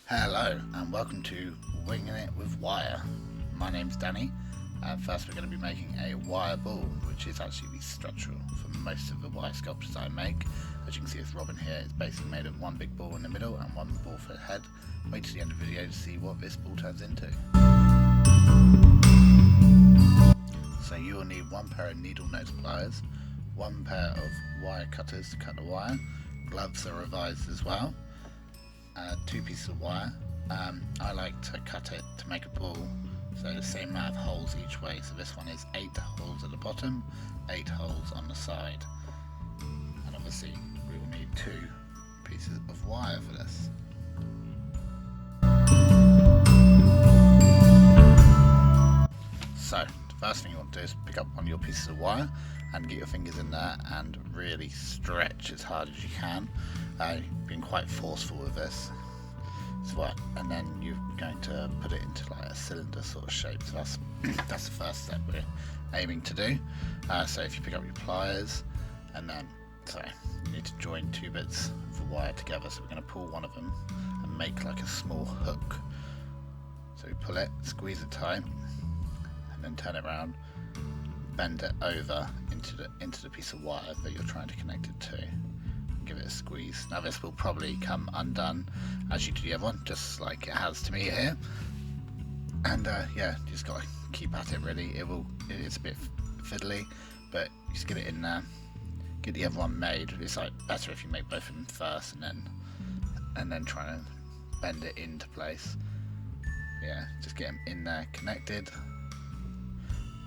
Hello and welcome to Winging It with Wire. My name's Danny. First we're going to be making a wire ball, which is actually the structural for most of the wire sculptures I make. As you can see, this robin here is basically made of one big ball in the middle and one ball for the head. Wait till the end of the video to see what this ball turns into. So you will need one pair of needle nose pliers, one pair of wire cutters to cut the wire, gloves are advised as well, 2 pieces of wire. I like to cut it to make a ball, so the same amount of holes each way. So this one is 8 holes at the bottom, 8 holes on the side. And obviously we will need 2 pieces of wire for this. So the first thing you want to do is pick up one of your pieces of wire and get your fingers in there and really stretch as hard as you can. Being quite forceful with this. And then you're going to put it into like a cylinder sort of shape. So that's the first step we're aiming to do. So if you pick up your pliers, and then you need to join 2 bits of the wire together. So we're going to pull one of them and make like a small hook. So we pull it, squeeze it tight, and then turn it around, bend it over into the piece of wire that you're trying to connect it to. Give it a squeeze. Now this will probably come undone as you do the other one, just like it has to me here. And yeah, you just gotta keep at it really. It's a bit fiddly, but just get it in there. Get the other one made. It's like better if you make both of them first and then try and bend it into place. Yeah, just get them in there connected.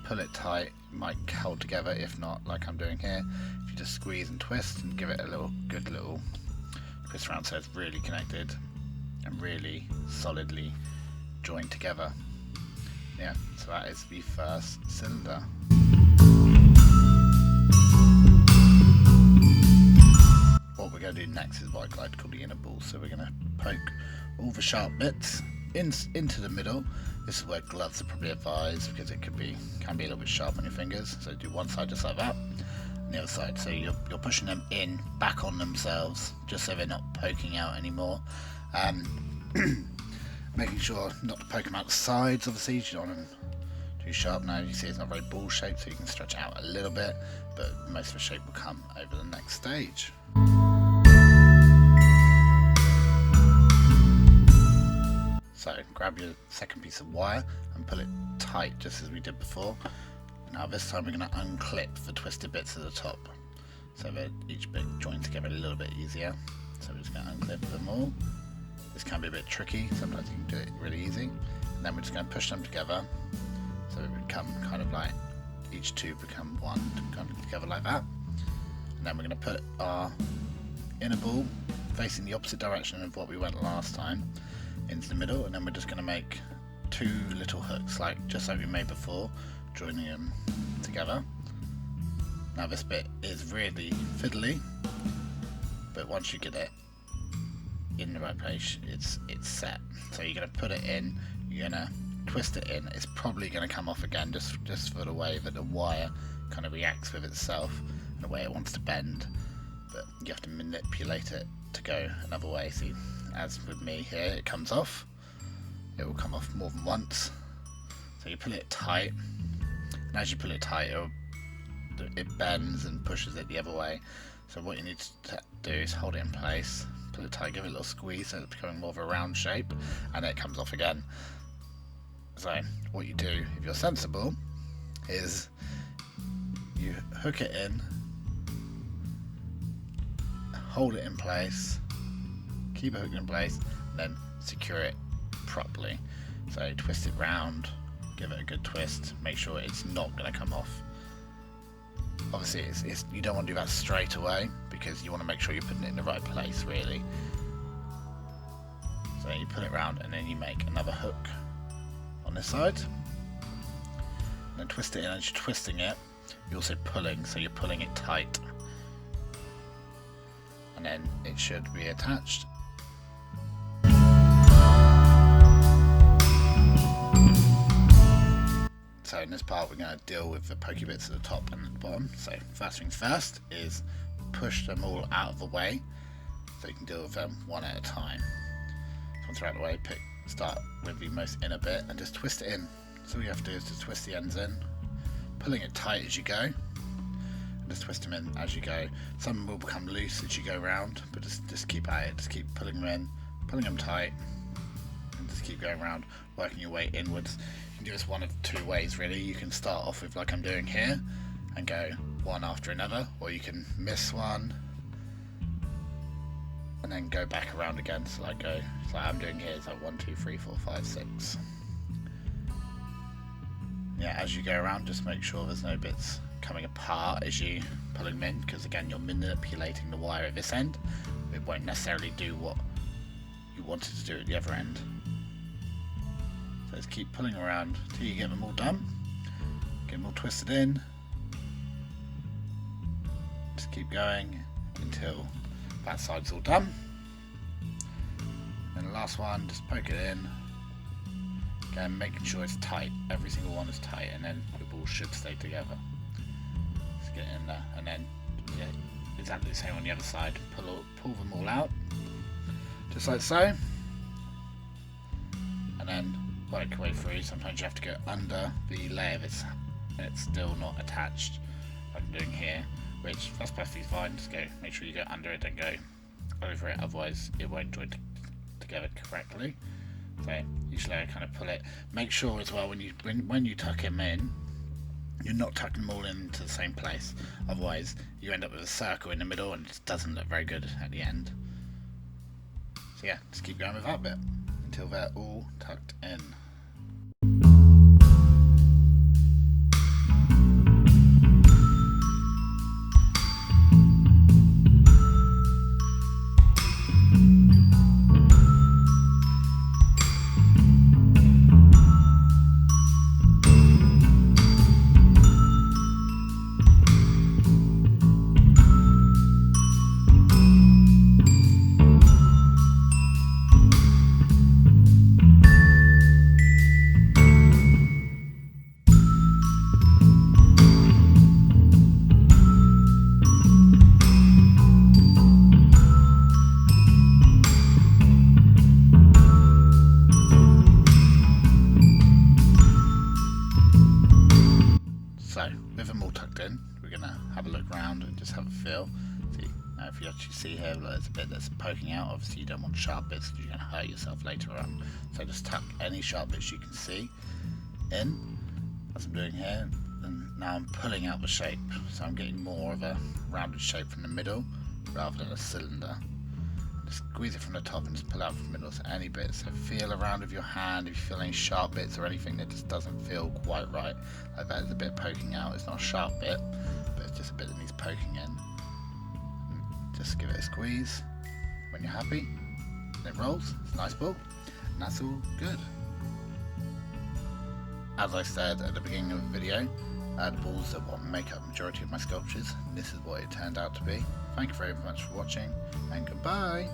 Pull it tight. It might hold together. If not, like I'm doing here, if you just squeeze and twist and give it a good little twist around so it's really connected and really solidly joined together. Yeah, so that is the first cylinder. What we're going to do next is what I like to call the inner ball. So we're going to poke all the sharp bits into the middle. This is where gloves are probably advised because it can be a little bit sharp on your fingers. So do one side just like that, and the other side. So you're pushing them back on themselves, just so they're not poking out anymore. Making sure not to poke them out the sides. Obviously, you don't want them too sharp. Now you see it's not very ball shaped, so you can stretch it out a little bit, but most of the shape will come over the next stage. So grab your second piece of wire and pull it tight just as we did before. Now this time we're going to unclip the twisted bits at the top so that each bit joins together a little bit easier. So we're just going to unclip them all. This can be a bit tricky, sometimes you can do it really easy. And then we're just going to push them together so it become kind of like each 2 become one kind of together like that. And then we're going to put our inner ball facing the opposite direction of what we went last time into the middle, and then we're just going to make 2 little hooks just like we made before, joining them together. Now this bit is really fiddly, but once you get it in the right place, it's set. So you're going to put it in, you're going to twist it in. It's probably going to come off again just for the way that the wire kind of reacts with itself and the way it wants to bend, but you have to manipulate it to go another way. See, as with me here, it comes off. It will come off more than once. So you pull it tight, and as you pull it tight, it bends and pushes it the other way. So what you need to do is hold it in place, pull it tight, give it a little squeeze so it's becoming more of a round shape, and it comes off again. So what you do, if you're sensible, is you hook it in, hold it in place, keep it hooked in place, and then secure it properly. So twist it round, give it a good twist, make sure it's not going to come off. Obviously you don't want to do that straight away because you want to make sure you're putting it in the right place really. So you put it round and then you make another hook on this side, and then twist it in. As you're twisting it, you're also pulling, so you're pulling it tight, and then it should be attached. So in this part we're going to deal with the pokey bits at the top and at the bottom. So first things first is push them all out of the way so you can deal with them one at a time. So once you're out of the way, start with the most inner bit and just twist it in. So all you have to do is just twist the ends in, pulling it tight as you go, and just twist them in as you go. Some will become loose as you go round, but just keep at it, just keep pulling them in, pulling them tight, and just keep going around, working your way inwards. You can do this one of two ways really. You can start off with like I'm doing here and go one after another, or you can miss one and then go back around again. So like I'm doing here is like 1, 2, 3, 4, 5, 6. Yeah, as you go around, just make sure there's no bits coming apart as you pulling them in, because again you're manipulating the wire at this end. It won't necessarily do what you wanted to do at the other end. So just keep pulling around till you get them all done. Get them all twisted in. Just keep going until that side's all done. And the last one, just poke it in. Again, making sure it's tight. Every single one is tight, and then the ball should stay together. Just get it in there, and then yeah, exactly the same on the other side. Pull them all out, just like so, and then work your way through. Sometimes you have to go under the layer that's still not attached, like I'm doing here, which that's perfectly fine. Just go, make sure you go under it, don't go over it, otherwise it won't join together correctly. So usually I kind of pull it. Make sure as well when you tuck them in, you're not tucking them all into the same place. Otherwise you end up with a circle in the middle and it just doesn't look very good at the end. So yeah, just keep going with that bit until they're all tucked in. So, with them all tucked in, we're going to have a look around and just have a feel. See, if you actually see here, there's a bit that's poking out. Obviously you don't want sharp bits because you're going to hurt yourself later on. So just tuck any sharp bits you can see in, as I'm doing here. And now I'm pulling out the shape. So I'm getting more of a rounded shape from the middle rather than a cylinder. Just squeeze it from the top and just pull out from the middle. So any bits, so feel around with your hand if you feel any sharp bits or anything that just doesn't feel quite right. Like that is a bit poking out. It's not a sharp bit, but it's just a bit that needs poking in. And just give it a squeeze. When you're happy, and it rolls. It's a nice ball, and that's all good. As I said at the beginning of the video, the balls are what make up the majority of my sculptures, and this is what it turned out to be. Thank you very much for watching, and goodbye!